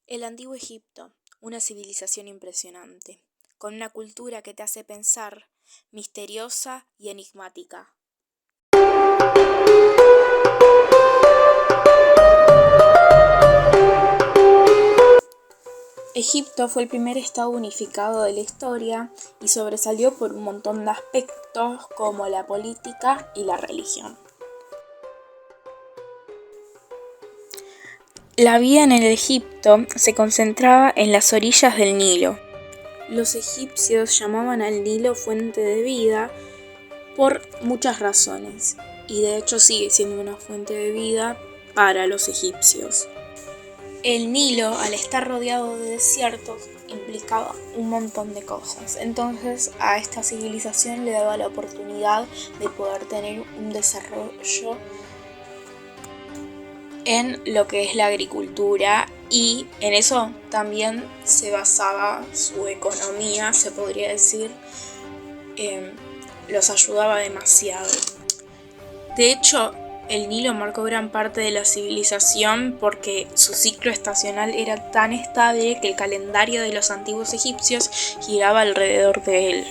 El antiguo Egipto, una civilización impresionante, con una cultura que te hace pensar, misteriosa y enigmática. Egipto fue el primer estado unificado de la historia y sobresalió por un montón de aspectos como la política y la religión. La vida en el Egipto se concentraba en las orillas del Nilo. Los egipcios llamaban al Nilo fuente de vida por muchas razones, y de hecho sigue siendo una fuente de vida para los egipcios. El Nilo, al estar rodeado de desiertos, implicaba un montón de cosas. Entonces a esta civilización le daba la oportunidad de poder tener un desarrollo en lo que es la agricultura, y en eso también se basaba su economía, se podría decir. Los ayudaba demasiado. De hecho, el Nilo marcó gran parte de la civilización porque su ciclo estacional era tan estable que el calendario de los antiguos egipcios giraba alrededor de él.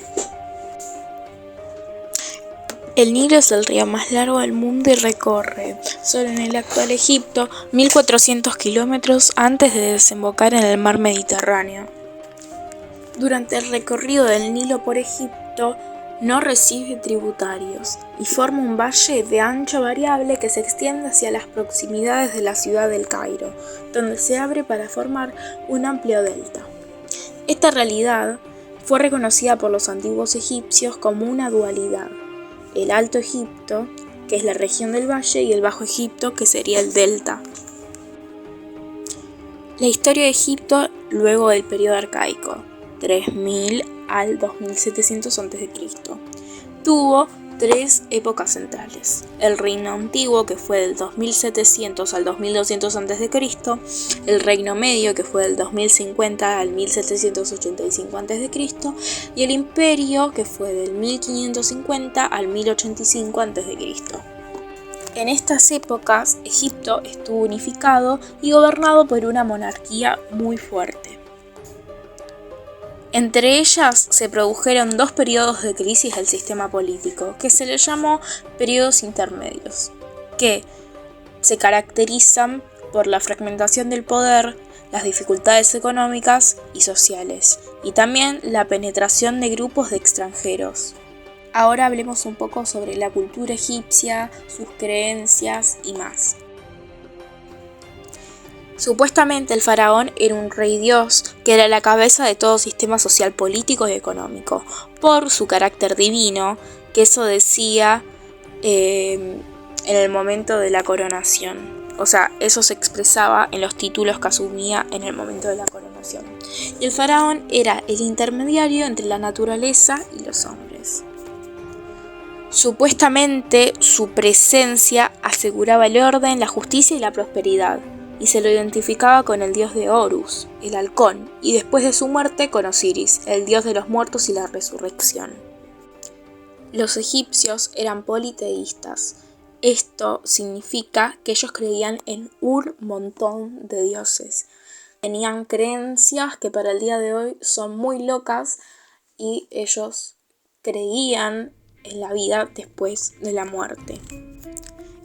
El Nilo es el río más largo del mundo y recorre, solo en el actual Egipto, 1400 kilómetros antes de desembocar en el mar Mediterráneo. Durante el recorrido del Nilo por Egipto, no recibe tributarios y forma un valle de ancho variable que se extiende hacia las proximidades de la ciudad del Cairo, donde se abre para formar un amplio delta. Esta realidad fue reconocida por los antiguos egipcios como una dualidad: el Alto Egipto, que es la región del valle, y el Bajo Egipto, que sería el delta. La historia de Egipto luego del periodo arcaico, 3000 al 2700 a.C. Tuvo tres épocas centrales: el reino antiguo, que fue del 2700 al 2200 a.C., el reino medio, que fue del 2050 al 1785 a.C., y el imperio, que fue del 1550 al 1085 a.C. En estas épocas, Egipto estuvo unificado y gobernado por una monarquía muy fuerte. Entre ellas se produjeron dos periodos de crisis del sistema político, que se les llamó periodos intermedios, que se caracterizan por la fragmentación del poder, las dificultades económicas y sociales, y también la penetración de grupos de extranjeros. Ahora hablemos un poco sobre la cultura egipcia, sus creencias y más. Supuestamente el faraón era un rey dios que era la cabeza de todo sistema social, político y económico, por su carácter divino, que eso decía en el momento de la coronación. O sea, eso se expresaba en los títulos que asumía en el momento de la coronación. Y el faraón era el intermediario entre la naturaleza y los hombres. Supuestamente su presencia aseguraba el orden, la justicia y la prosperidad, y se lo identificaba con el dios de Horus, el halcón, y después de su muerte con Osiris, el dios de los muertos y la resurrección. Los egipcios eran politeístas. Esto significa que ellos creían en un montón de dioses. Tenían creencias que para el día de hoy son muy locas, y ellos creían en la vida después de la muerte.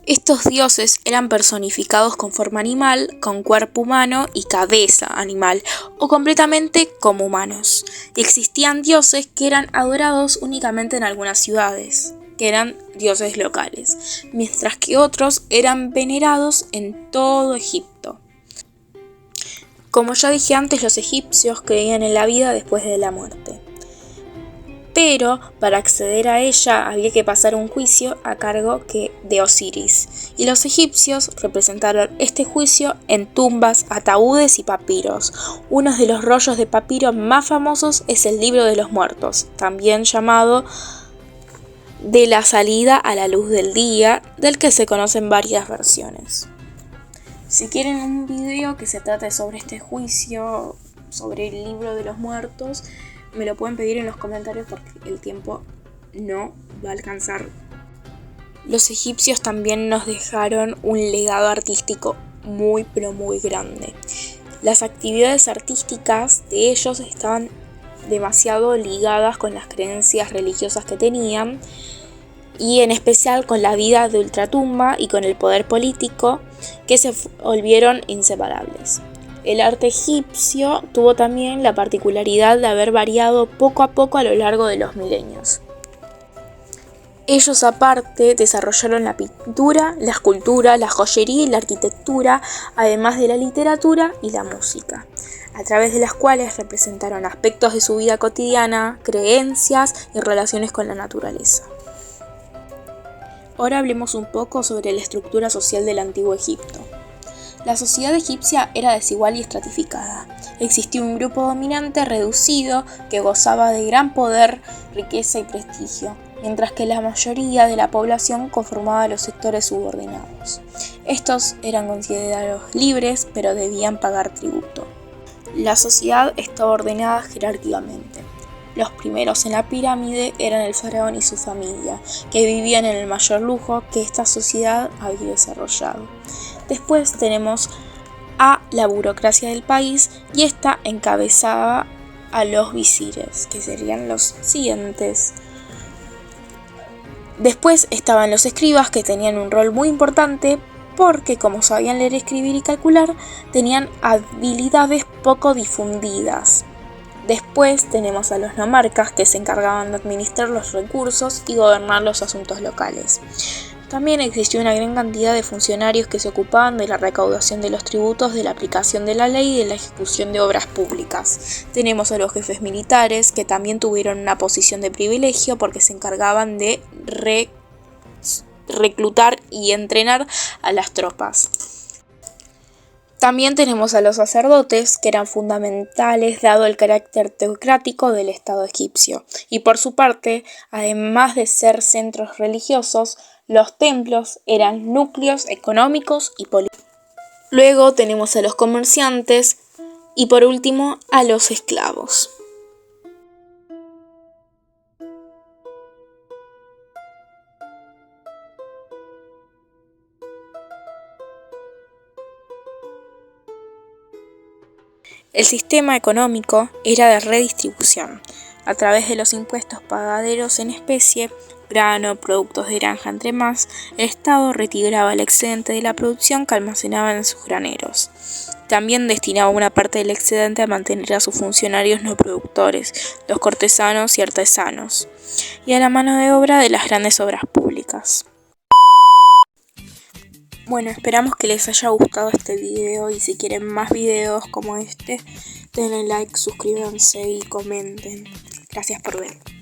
Estos dioses eran personificados con forma animal, con cuerpo humano y cabeza animal, o completamente como humanos. Y existían dioses que eran adorados únicamente en algunas ciudades, que eran dioses locales, mientras que otros eran venerados en todo Egipto. Como ya dije antes, los egipcios creían en la vida después de la muerte. Pero para acceder a ella había que pasar un juicio a cargo de Osiris, y los egipcios representaron este juicio en tumbas, ataúdes y papiros. Uno de los rollos de papiro más famosos es el Libro de los Muertos, también llamado de la salida a la luz del día, del que se conocen varias versiones. Si quieren un video que se trate sobre este juicio, sobre el Libro de los Muertos, me lo pueden pedir en los comentarios porque el tiempo no va a alcanzar. Los egipcios también nos dejaron un legado artístico muy pero muy grande. Las actividades artísticas de ellos estaban demasiado ligadas con las creencias religiosas que tenían, y en especial con la vida de ultratumba y con el poder político, que se volvieron inseparables. El arte egipcio tuvo también la particularidad de haber variado poco a poco a lo largo de los milenios. Ellos aparte desarrollaron la pintura, la escultura, la joyería y la arquitectura, además de la literatura y la música, a través de las cuales representaron aspectos de su vida cotidiana, creencias y relaciones con la naturaleza. Ahora hablemos un poco sobre la estructura social del antiguo Egipto. La sociedad egipcia era desigual y estratificada. Existía un grupo dominante reducido que gozaba de gran poder, riqueza y prestigio, mientras que la mayoría de la población conformaba los sectores subordinados. Estos eran considerados libres, pero debían pagar tributo. La sociedad estaba ordenada jerárquicamente. Los primeros en la pirámide eran el faraón y su familia, que vivían en el mayor lujo que esta sociedad había desarrollado. Después tenemos a la burocracia del país, y esta encabezaba a los visires, que serían los siguientes. Después estaban los escribas, que tenían un rol muy importante porque, como sabían leer, escribir y calcular, tenían habilidades poco difundidas. Después tenemos a los nomarcas, que se encargaban de administrar los recursos y gobernar los asuntos locales. También existió una gran cantidad de funcionarios que se ocupaban de la recaudación de los tributos, de la aplicación de la ley y de la ejecución de obras públicas. Tenemos a los jefes militares, que también tuvieron una posición de privilegio porque se encargaban de reclutar y entrenar a las tropas. También tenemos a los sacerdotes, que eran fundamentales dado el carácter teocrático del Estado egipcio. Y por su parte, además de ser centros religiosos, los templos eran núcleos económicos y políticos. Luego tenemos a los comerciantes y por último a los esclavos. El sistema económico era de redistribución. A través de los impuestos pagaderos en especie, grano, productos de granja, entre más, el Estado retiraba el excedente de la producción que almacenaba en sus graneros. También destinaba una parte del excedente a mantener a sus funcionarios no productores, los cortesanos y artesanos, y a la mano de obra de las grandes obras públicas. Bueno, esperamos que les haya gustado este video, y si quieren más videos como este, denle like, suscríbanse y comenten. Gracias por ver.